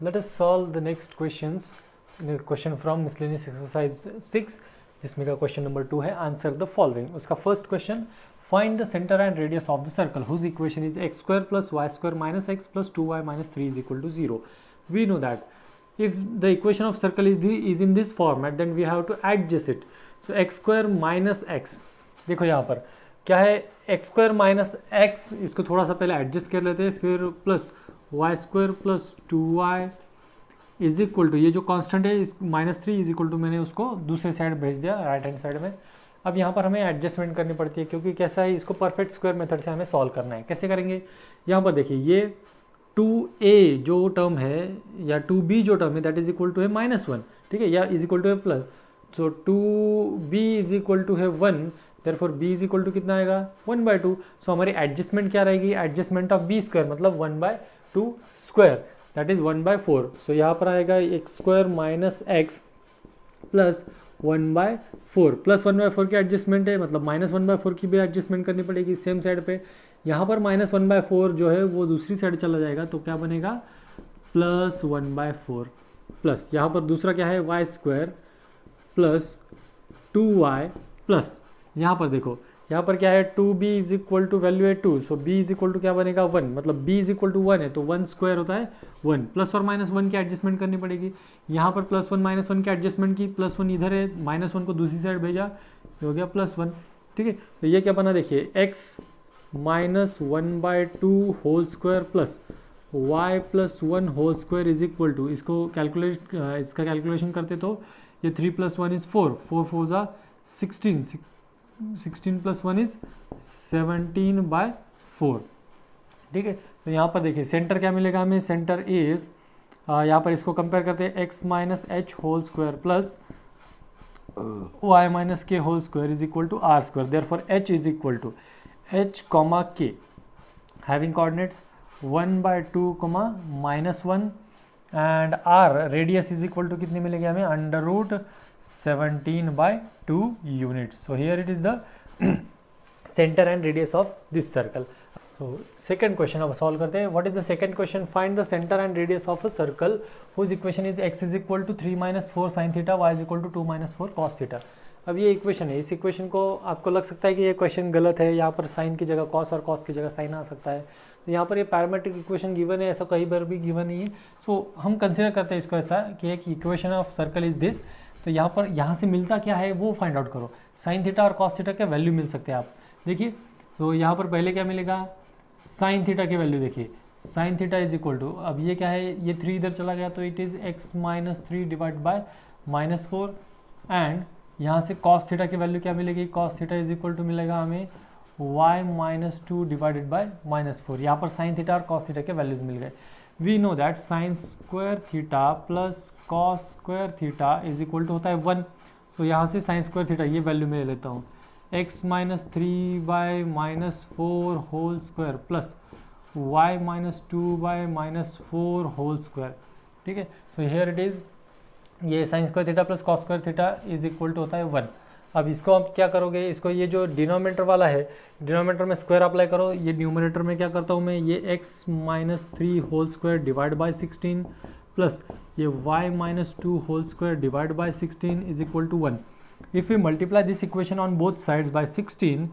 Let us solve the next questions. Question from miscellaneous exercise 6, जिसमें का question number 2 है. Answer the following. उसका first question, find the centre and radius of the circle whose equation is X square plus Y square minus X plus 2y minus 3 is equal to 0. We know that if the equation of circle is in this format, then we have to adjust it. So x square minus x, देखो यहाँ पर क्या है, x square minus x, इसको थोड़ा सा पहले adjust कर लेते हैं, फिर plus Y square plus 2y is equal to, ये जो कांस्टेंट है इस -3 इज इक्वल टू, मैंने उसको दूसरे साइड भेज दिया राइट हैंड साइड में. अब यहाँ पर हमें एडजस्टमेंट करनी पड़ती है क्योंकि कैसा है, इसको परफेक्ट स्क्वायर मेथड से हमें सॉल्व करना है. कैसे करेंगे, यहाँ पर देखिए ये 2a जो टर्म है या 2b जो टर्म है दैट इज इक्वल टू है -1, ठीक है, या इज इक्वल टू है plus. So 2b is equal to है 1, therefore b is equal to कितना आएगा 1/2. सो हमारी एडजस्टमेंट क्या रहेगी, एडजस्टमेंट ऑफ b स्क्वायर मतलब 1/2 स्क्वायर दैट इज 1/4. सो यहाँ पर आएगा x square minus X plus 1/4 plus 1/4 की एडजस्टमेंट है, मतलब -1/4 की भी एडजस्टमेंट करनी पड़ेगी सेम साइड पे. यहाँ पर -1/4 जो है वो दूसरी साइड चला जाएगा, तो क्या बनेगा प्लस 1/4 प्लस यहाँ पर दूसरा क्या है Y square plus 2y plus यहाँ पर देखो यहाँ पर क्या है 2b is equal to value है 2, सो b इज इक्वल टू क्या बनेगा 1, मतलब b इज इक्वल टू 1 है तो 1 स्क्वायर होता है 1, प्लस और -1 की एडजस्टमेंट करनी पड़ेगी. यहाँ पर +1 -1 की एडजस्टमेंट की, +1 इधर है, -1 को दूसरी साइड भेजा, हो गया +1. ठीक है, तो ये क्या बना देखिए x -1/2 whole square plus y plus 1 whole square is equal to, इसको इसका कैलकुलेशन करते तो ये 3 + 1 इज 4, 4 4 ज़ा 16, 16 + 1 इज 17/4. ठीक है, तो यहाँ पर देखिए सेंटर क्या मिलेगा हमें, सेंटर इज यहाँ पर इसको कंपेयर करते हैं x minus H whole square plus y minus K whole square is equal to R square. Therefore h is equal to h, k having coordinates 1/2, -1 and r radius is equal to कितनी मिलेगी हमें, √17/2 units. So here it is the centre and radius of this circle. So second question अब सॉल्व करते हैं. What is the second question, find the centre and radius of a circle whose equation is x is equal to 3 - 4 sin theta, y is equal to 2 - 4 cos theta. अब ये equation है, इस equation को आपको लग सकता है कि ये क्वेश्चन गलत है, यहाँ पर साइन की जगह कॉस और कॉस की जगह साइन आ सकता है. तो यहाँ पर ये पैरामेट्रिक इक्वेशन गिवन है, ऐसा कहीं बार भी गिवन नहीं है. सो हम कंसिडर करते हैं इसको ऐसा कि एक equation of circle is this. तो यहाँ पर यहाँ से मिलता क्या है वो फाइंड आउट करो. साइन थीटा और कॉस थीटा के वैल्यू मिल सकते हैं आप देखिए. तो यहाँ पर पहले क्या मिलेगा, साइन थीटा के वैल्यू देखिए, sine theta is equal to, अब ये क्या है, ये 3 इधर चला गया तो it is x - 3 divide by -4. And यहाँ से कॉस थीटा की वैल्यू क्या मिलेगी, cos theta is equal to मिलेगा हमें y - 2 डिवाइडेड बाय -4. यहाँ पर साइन थीटा और कॉस थीटा के वैल्यूज मिल गए. We know that sine square theta plus cos square theta is equal to होता है 1. तो यहाँ से साइन स्क्वायर थीटा ये वैल्यू मैं ले लेता हूँ, x - 3/-4 whole square plus y - 2/-4 whole square. ठीक है, सो हियर इट इज़, ये sine square theta plus cos square theta is equal to होता है 1. अब इसको आप क्या करोगे, इसको ये जो डिनोमिनेटर वाला है, डिनोमिनेटर में स्क्वायर अप्लाई करो. ये न्यूमरेटर में क्या करता हूँ मैं, ये x - 3 whole square divide by 16 plus ये y - 2 whole square divide by 16 is equal to 1. If we multiply this equation on both sides by 16,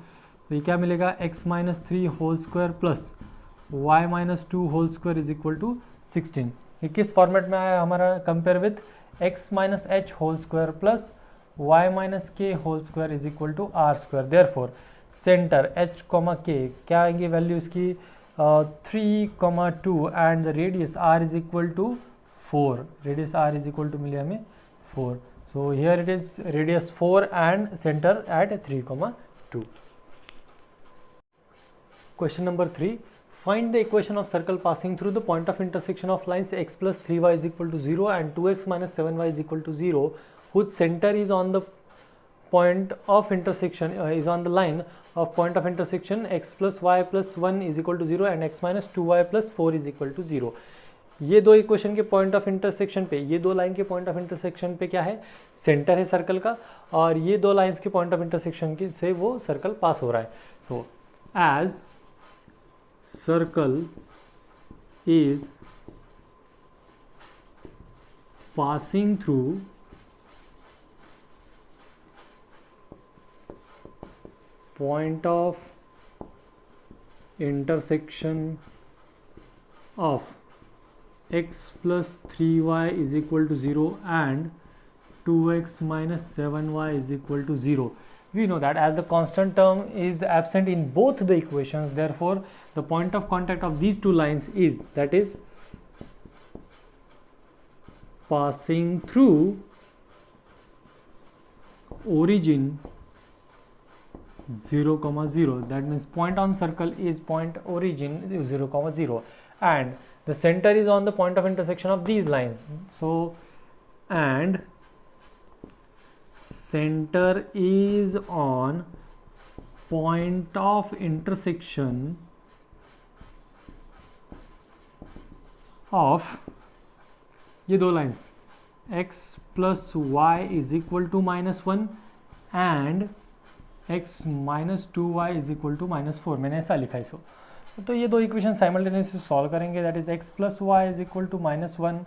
तो ये क्या मिलेगा, x - 3 whole square plus y - 2 whole square is equal to 16. ये किस format में आया हमारा, compare with x - h whole square plus y - k whole square is equal to R square. Therefore centre h, k क्या आएंगे value इसकी 3, 2 and the radius r is equal to 4. Radius r is equal to मिले हमें 4. So here it is radius 4 and centre at 3, 2. Question number 3. Find the equation of circle passing through the point of intersection of lines x plus 3y is equal to 0 and 2x minus 7y is equal to 0, whose center is on the point of intersection, is on the line of point of intersection x plus y plus 1 is equal to 0 and x minus 2y plus 4 is equal to 0. ये दो equation के point of intersection पे, ये दो line के point of intersection पे क्या है, सेंटर है सर्कल का, और ये दो लाइंस के पॉइंट ऑफ इंटरसेक्शन की से वो सर्कल पास हो रहा है. So as circle is passing through point of intersection of x plus 3y is equal to 0 and 2x minus 7y is equal to 0. We know that as the constant term is absent in both the equations, therefore the point of contact of these two lines is, that is, passing through origin 0, 0. That means point on circle is point origin 0, 0, and the center is on the point of intersection of these lines. So, and center is on point of intersection of ये दो lines x plus Y is equal to -1 and x minus 2y is equal to -4. मैंने ऐसा लिखा है इसको. तो ये दो इक्वेशन साइमल्टेनियसली सॉल्व करेंगे. That is x plus Y is equal to -1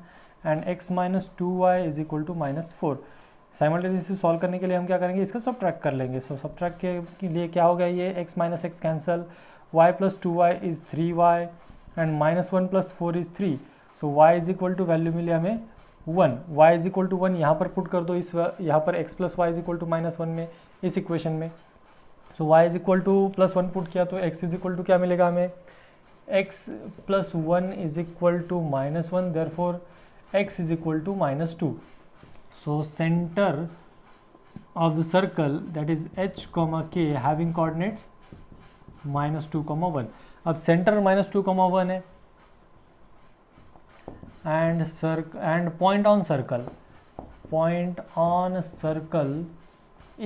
and x minus 2y is equal to -4. Simultaneously solve करने के लिए हम क्या करेंगे, इसका सब्ट्रैक्ट कर लेंगे. सो सब्ट्रैक्ट के लिए क्या हो गया, ये x minus x cancel, y plus 2y is 3y and -1 plus 4 is 3. So y is equal to value मिली हमें 1. y इज इक्वल टू 1 यहाँ पर पुट कर दो, इस यहाँ पर x plus Y is equal to -1 में, इस इक्वेशन में. So y is equal to +1 put किया तो x इज इक्वल टू क्या मिलेगा हमें, x plus 1 is equal to -1, therefore x is equal to -2. So centre of the circle that is h, k having coordinates -2, 1. अब centre -2, 1 है and point on circle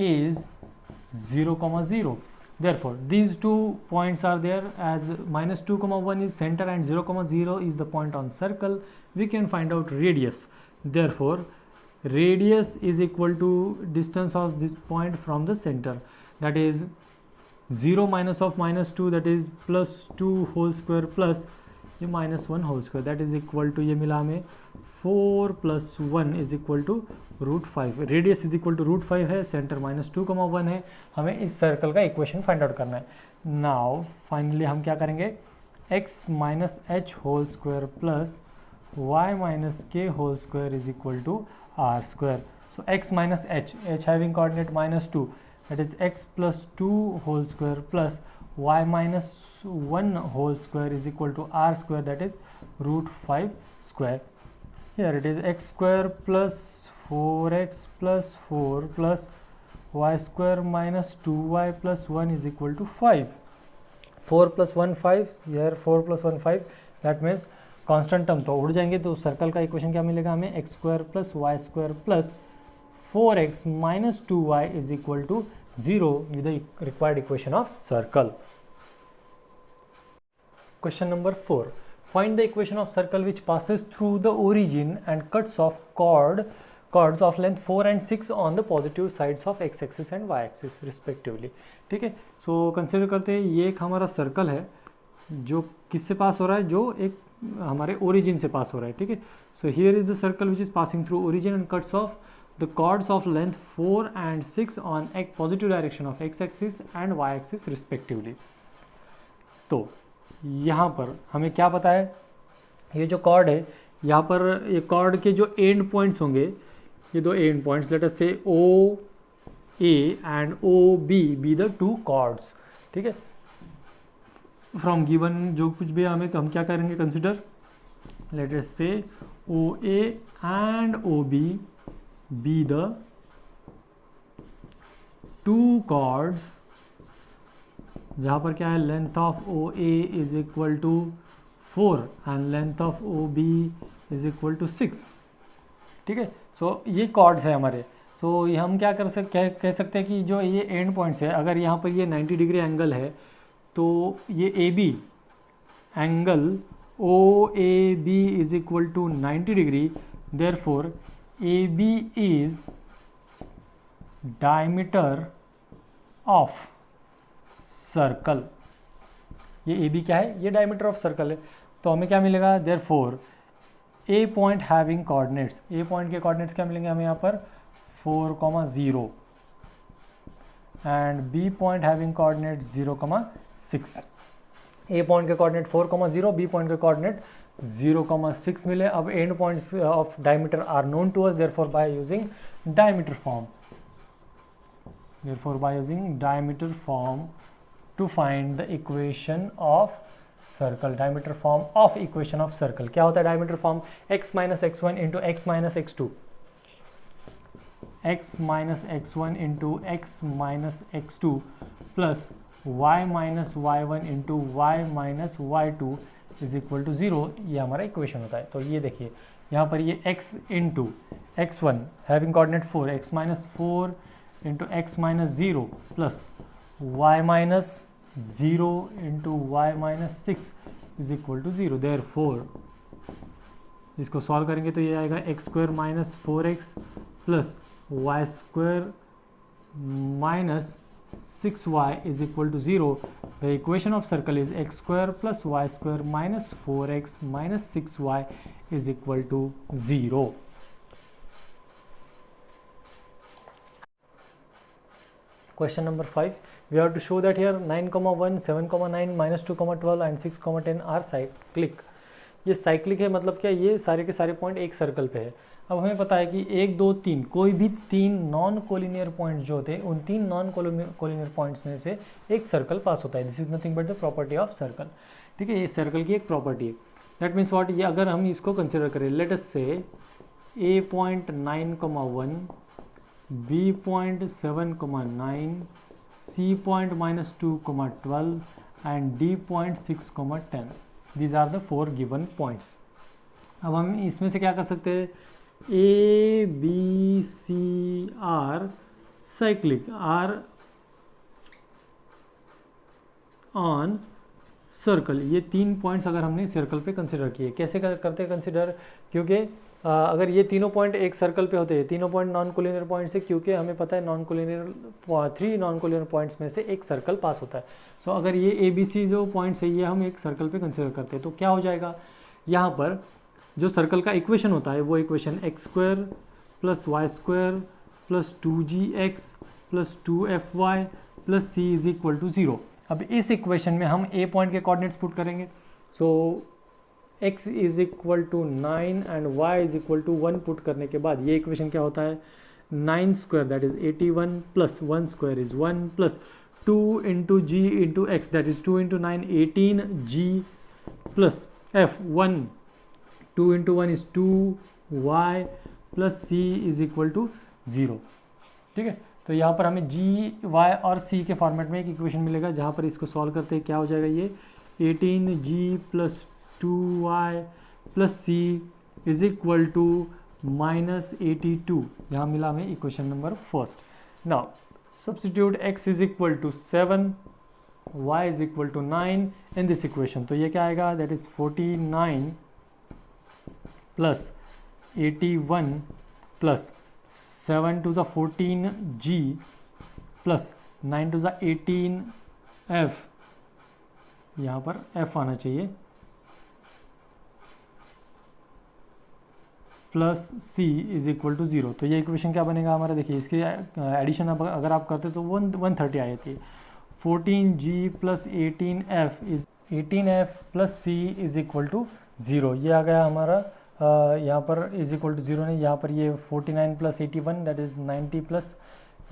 is 0, 0. Therefore these two points are there, as -2, 1 is center and 0, 0 is the point on circle. We can find out radius. Therefore radius is equal to distance of this point from the center, that is 0 minus of -2, that is +2 whole square plus ये -1 whole square, that is equal to, ये मिला हमें 4 + 1 is equal to √5. Radius is equal to √5 है, centre -2, 1 है. हमें इस circle का equation find out करना है. नाउ फाइनली हम क्या करेंगे, x minus h whole square plus y minus k whole square is equal to r square. So x minus h having coordinate -2, that is x plus 2 whole square plus y minus 1 whole square is equal to r square, that is √5 square. Here it is x square plus 4x plus 4 plus y square minus 2y plus 1 is equal to 5. 4 plus 1 5, here 4 plus 1 5, that means constant term तो उड़ जाएंगे. तो circle का equation क्या मिलेगा हमें, x square plus y square plus 4x minus 2y is equal to 0 with the required equation of circle. Question number 4. Find the equation of circle which passes through the origin and cuts off chords of length 4 and 6 on the positive sides of x axis and y axis respectively. ठीक है. So consider करते हैं ये एक हमारा circle है जो किससे पास हो रहा है, जो एक हमारे ओरिजिन से पास हो रहा है. ठीक है. So here is the circle which is passing through origin and cuts of the chords of length 4 and 6 on x positive direction of x axis and y axis respectively. तो यहाँ पर हमें क्या पता है, ये जो कॉर्ड है, यहाँ पर ये कॉर्ड के जो एंड पॉइंट्स होंगे, ये दो and points, let us say O A and O B be the two chords. ठीक है. फ्रॉम गिवन जो कुछ भी हमें, हम क्या करेंगे consider, let us say O A and O B be the two chords जहाँ पर क्या है, length of O A is equal to 4 and length of O B is equal to 6. ठीक है. सो ये कॉर्ड्स है हमारे. सो ये हम क्या कह सकते हैं कि जो ये एंड पॉइंट्स है, अगर यहाँ पर ये 90 डिग्री एंगल है तो ये A B angle O A B is equal to 90 degree. Therefore AB is diameter of circle. ये AB क्या है, ये diameter of circle है. तो हमें क्या मिलेगा, therefore A point having coordinates, A point के कोऑर्डिनेट्स क्या मिलेंगे हमें यहाँ पर 4,0 and B point having coordinate 0,6। A point के कोऑर्डिनेट 4,0, बी पॉइंट के कोऑर्डिनेट 0,6 मिले। अब end points of diameter are known to us, therefore by using diameter form, therefore by using diameter form to find the equation of circle, diameter form of equation of circle क्या होता है diameter form? x minus x1 into x minus x2, x minus x1 into x minus x2 plus y minus y1 into y minus y2 is equal to 0, ये हमारा equation होता है। तो ये देखिए यहाँ पर ये x into x1 having coordinate 4, x minus 4 into x minus 0 plus y minus 0 into y minus 6 is equal to 0, therefore इसको सॉल्व करेंगे तो ये आएगा x square minus 4x plus y square minus 6y is equal to 0. The equation of circle is x square plus y square minus 4x minus 6y is equal to 0. Question number 5, we have to show that here 9,1, 7,9, minus 2,12 and 6,10 are cyclic. ये cyclic है मतलब क्या, ये सारे के सारे point एक circle पे है। अब हमें पता है कि 1, 2, 3 कोई भी 3 नॉन कोलिनियर पॉइंट जो होते हैं उन 3 नॉन कोलिनियर पॉइंट्स में से एक सर्कल पास होता है। This is nothing but the property of circle. ठीक है, ये सर्कल की एक प्रॉपर्टी है। दैट मीन्स व्हाट, ये अगर हम इसको कंसिडर करें, लेट अस से ए point 9,1, B point 7,9, C point minus 2,12 and D point 6,10. These are the 4 given points. अब हम इसमें से क्या कर सकते हैं, A, B, C are cyclic, are on circle. ये 3 पॉइंट्स अगर हमने सर्कल पे कंसिडर किए, कैसे करते हैं कंसिडर, क्योंकि अगर ये तीनों पॉइंट एक सर्कल पे होते हैं, तीनों पॉइंट नॉन कोलिनियर पॉइंट से, क्योंकि हमें पता है non collinear 3 non collinear points में से एक सर्कल पास होता है। सो अगर ये ए बी सी जो पॉइंट्स है ये हम एक सर्कल पे कंसिडर करते हैं तो क्या हो जाएगा, यहाँ पर जो सर्कल का इक्वेशन होता है वो equation X square plus Y square plus 2gx plus 2fy plus c is equal to 0। अब इस इक्वेशन में हम ए पॉइंट के कोऑर्डिनेट्स पुट करेंगे। So x is equal to 9 and y is equal to 1 put करने के बाद ये इक्वेशन क्या होता है, 9 square that is 81 plus 1 square is 1 plus 2 into G into X that is 2 into 9 18g plus f 1 2 into 1 is 2y plus c is equal to 0। ठीक है, तो यहाँ पर हमें g, y और c के फॉर्मेट में एक इक्वेशन मिलेगा जहाँ पर इसको सॉल्व करते हैं क्या हो जाएगा, ये 18g plus 2y plus c is equal to minus 82। यहाँ मिला हमें equation number first. Now substitute x is equal to 7, y is equal to 9 in this equation. तो ये क्या आएगा, that is 49 plus 81 plus 7 to the 14g plus 9 to the 18f, यहाँ पर f आना चाहिए, plus c is equal to 0। तो ये इक्वेशन क्या बनेगा हमारा, देखिए इसकी एडिशन अगर आप करते तो 130 आ जाती है। 14g plus 18f is 18f plus c is equal to 0। ये आ गया हमारा यहाँ पर इज इक्वल टू 0 नहीं, यहाँ पर ये 49 प्लस 81 दैट इज 90 प्लस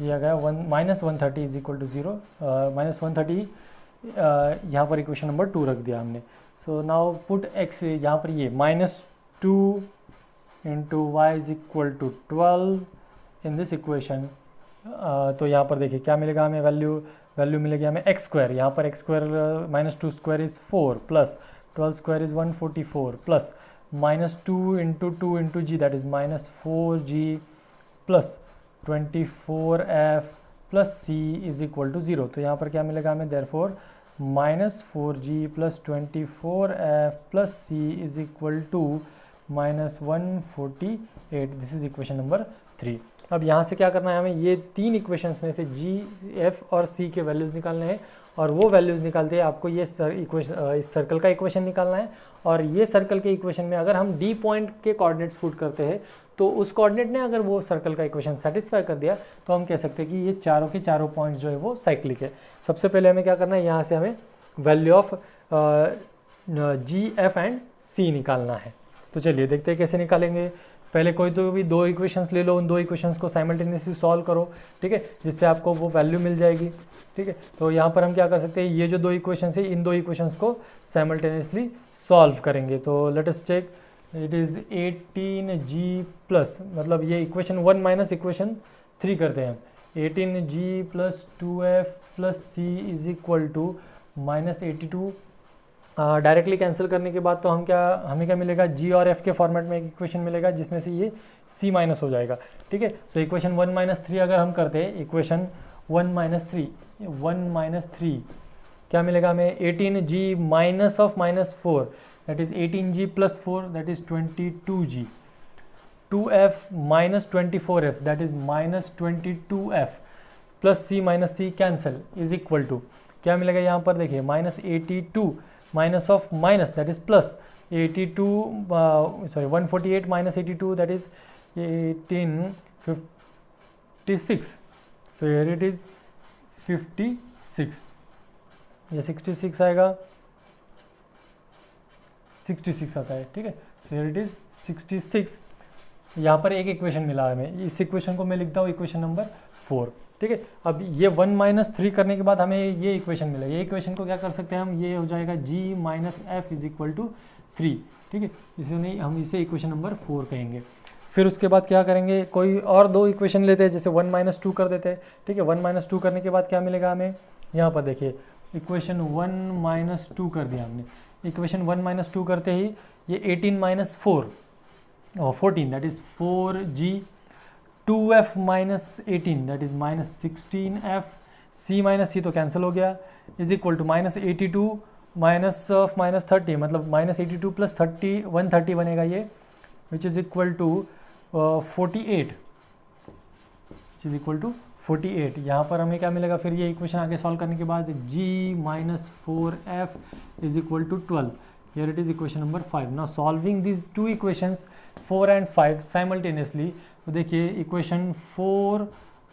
ये आ गया minus 130 is equal to 0, minus 130 यहाँ पर इक्वेशन नंबर 2 रख दिया हमने। सो नाउ पुट x यहाँ पर ये minus 2 into y is equal to 12 in this equation. तो यहाँ पर देखिए क्या मिलेगा हमें, वैल्यू मिलेगी हमें एक्स स्क्वायर, यहाँ पर x square minus 2 square is 4 plus 12 square is 144 plus minus 2 into g that is minus 4g plus 24f plus c is equal to 0। तो यहाँ पर क्या मिलेगा हमें, therefore minus 4g plus 24f plus c is equal to minus 148। This is equation number 3। अब यहाँ से क्या करना है हमें, ये 3 इक्वेशंस में से g, f और c के वैल्यूज़ निकालने हैं और वो वैल्यूज़ निकालते हैं आपको ये इस सर्कल का इक्वेशन निकालना है। और ये सर्कल के इक्वेशन में अगर हम डी पॉइंट के कोऑर्डिनेट्स पुट करते हैं तो उस कोऑर्डिनेट ने अगर वो सर्कल का इक्वेशन सेटिस्फाई कर दिया तो हम कह सकते हैं कि ये चारों के चारों पॉइंट्स जो है वो साइक्लिक है। सबसे पहले हमें क्या करना है, यहाँ से हमें value of G F and C निकालना है। तो चलिए देखते हैं कैसे निकालेंगे। पहले कोई तो भी दो इक्वेशंस ले लो, उन दो इक्वेशंस को साइमल्टेनियसली सॉल्व करो, ठीक है, जिससे आपको वो वैल्यू मिल जाएगी, ठीक है। तो यहाँ पर हम क्या कर सकते हैं, ये जो दो इक्वेशंस है इन दो इक्वेशंस को साइमल्टेनियसली सॉल्व करेंगे। तो let us check, it is 18g plus, मतलब ये इक्वेशन 1 माइनस इक्वेशन 3 करते हैं, 18g plus 2f plus c is equal to minus 82। Directly cancel करने के बाद तो हमें क्या मिलेगा, g और f के फॉर्मेट में एक इक्वेशन मिलेगा जिसमें से ये c माइनस हो जाएगा, ठीक है। सो इक्वेशन 1 माइनस 3 अगर हम करते हैं, इक्वेशन 1 माइनस 3 क्या मिलेगा हमें, 18g minus of minus 4 that is 18g plus 4 that is 22g, 2f minus 24f that is minus 22f plus c minus c cancel is equal to क्या मिलेगा यहाँ पर देखिए, minus 82 minus of minus that is plus 82 sorry 148 minus 82 that is 1856, so here it is 56, ये 66 आएगा, 66 आता है, ठीक है। So here it is 66। यहाँ पर एक इक्वेशन मिला है हमें, इस इक्वेशन को मैं लिखता हूँ इक्वेशन नंबर 4, ठीक है। अब ये 1 माइनस 3 करने के बाद हमें ये इक्वेशन मिला, ये इक्वेशन को क्या कर सकते हैं हम, ये हो जाएगा g minus f is equal to 3, ठीक है। इसे नहीं, हम इसे इक्वेशन नंबर 4 कहेंगे। फिर उसके बाद क्या करेंगे, कोई और दो इक्वेशन लेते हैं, जैसे 1 माइनस 2 कर देते हैं, ठीक है। 1 माइनस 2 करने के बाद क्या मिलेगा हमें, यहाँ पर देखिए इक्वेशन 1 माइनस 2 कर दिया हमने, इक्वेशन 1 माइनस 2 करते ही ये 18 माइनस 4 और 14 that is 4g, 2f minus 18 that is minus 16f, c minus C तो कैंसिल हो गया, is equal to minus 82 minus of minus 30, मतलब माइनस 82 प्लस 30 130 बनेगा ये, which is equal to 48, which is equal to 48। यहाँ पर हमें क्या मिलेगा, फिर ये इक्वेशन आगे सॉल्व करने के बाद g minus 4f is equal to 12, here it is equation number 5। Now solving this two equations 4 and 5 simultaneously, तो देखिए इक्वेशन 4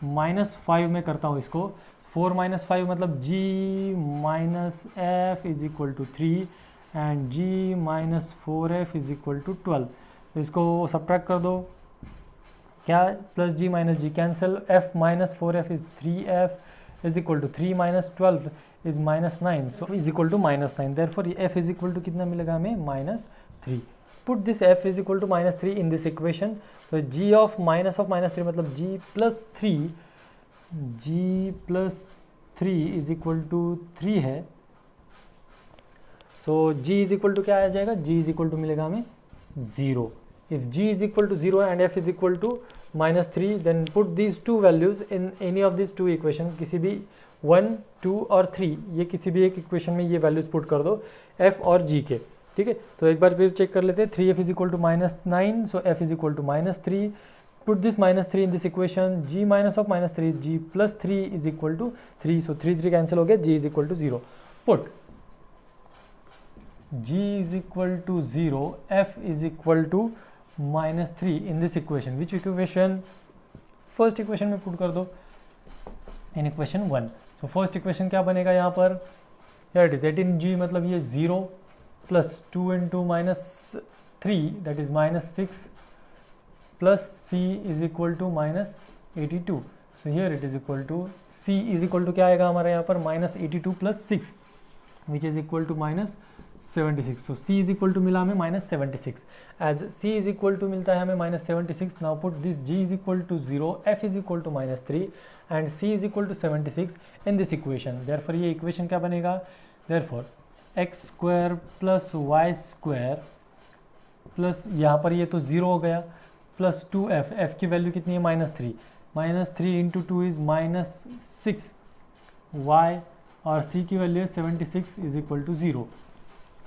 माइनस 5 में करता हूँ इसको, 4 माइनस 5 मतलब g minus f is equal to 3 and g minus 4f is equal to 12। तो इसको subtract कर दो, क्या, plus g minus g cancel, f minus 4f is 3f is equal to 3 minus 12 is minus 9, so is equal to minus 9, therefore f is equal to कितना मिलेगा हमें, minus 3। Put this f is equal to minus 3 in this equation, तो g of minus 3 मतलब g plus 3 is equal to 3 है, so g is equal to क्या आ जाएगा, g is equal to मिलेगा हमें 0। If g is equal to 0 and f is equal to minus 3, then put these two values in any of these two equation, किसी भी 1, 2 और 3, ये किसी भी एक इक्वेशन में ये वैल्यूज पुट कर दो f और g के, ठीक है। तो एक बार फिर चेक कर लेते हैं, 3f is equal to minus 9, so f is equal to minus 3, put this minus 3 in this equation, g minus of minus 3 is g plus 3 is equal to 3, so 3 cancel हो गया, g is equal to 0, put g is equal to 0, f is equal to minus 3 in this equation, which equation, first equation में put कर दो in equation 1, so first equation क्या बनेगा यहाँ पर, here it is 18g मतलब ये 0 plus 2 into minus 3 that is minus 6 plus c is equal to minus 82, so here it is equal to c is equal to क्या आएगा हमारा यहाँ पर, minus 82 plus 6 which is equal to minus 76, so c is equal to मिला हमें minus 76, as c is equal to मिलता है हमें minus 76, now put this g is equal to 0, f is equal to minus 3 and c is equal to 76 in this equation, therefore ये equation क्या बनेगा, therefore x square plus y square plus यहाँ पर ये तो 0 हो गया, plus 2f, f की वैल्यू कितनी है, minus 3 into 2 is minus 6, y और c की वैल्यू है 76 is equal to 0।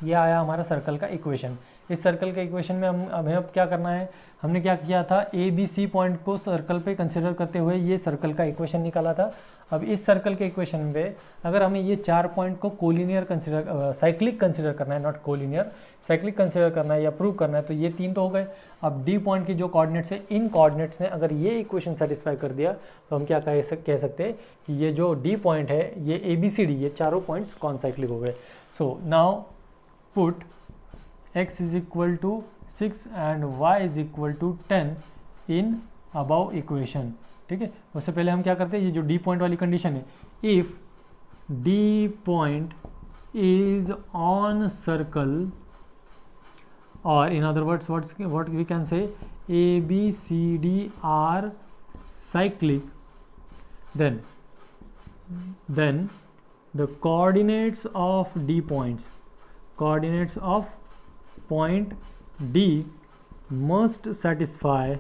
ये आया हमारा सर्कल का इक्वेशन। इस सर्कल के इक्वेशन में हमें अब क्या करना है, हमने क्या किया था, ए बी सी पॉइंट को सर्कल पे कंसिडर करते हुए ये सर्कल का इक्वेशन निकाला था। अब इस सर्कल के इक्वेशन में अगर हमें ये 4 पॉइंट को कोलिनियर कंसिडर साइक्लिक कंसिडर करना है, नॉट कोलिनियर, साइक्लिक कंसिडर करना है या प्रूव करना है, तो ये 3 तो हो गए। अब डी पॉइंट की जो कोऑर्डिनेट्स है, इन कोऑर्डिनेट्स ने अगर ये इक्वेशन सेटिस्फाई कर दिया तो हम क्या कह सकते हैं कि ये जो डी पॉइंट है, ये ABCD, ये चारों पॉइंट्स कॉन्साइक्लिक हो गए। So now put x is equal to 6 and y is equal to 10 in above equation. ठीक है, उससे पहले हम क्या करते हैं, ये जो डी पॉइंट वाली कंडीशन है, if D point is on circle, और in other words what we can say, A B C D are cyclic, then the coordinates of D points, coordinates of point D must satisfy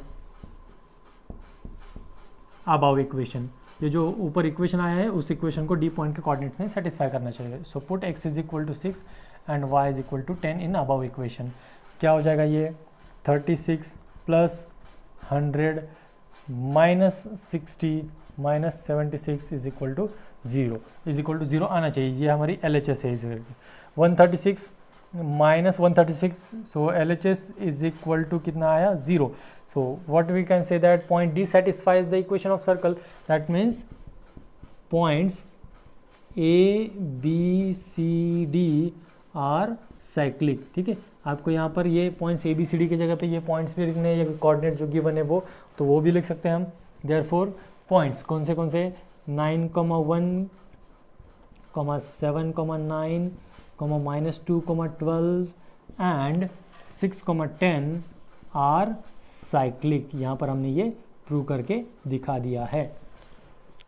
above equation। ये जो ऊपर equation आया है उस equation को D point के coordinates में satisfy करना चाहिए। So put x is equal to 6 and y is equal to 10 in above equation. क्या हो जाएगा, ये 36 plus 100 minus 60 minus 76 is equal to 0 आना चाहिए। ये हमारी LHS है इस करके 136 माइनस 136, so LHS is equal to कितना आया, 0। So what we can say that point D satisfies the equation of circle, that means points A B C D are cyclic। ठीक है, आपको यहाँ पर ये पॉइंट्स ABCD की जगह पे ये पॉइंट्स भी लिखने हैं, या कोऑर्डिनेट जो गिवन है वो, तो वो भी लिख सकते हैं हम। देयरफॉर पॉइंट्स कौन से 9, 1, 7, 9, -2, 12 एंड 6, 10 आर साइक्लिक। यहाँ पर हमने ये प्रूव करके दिखा दिया है।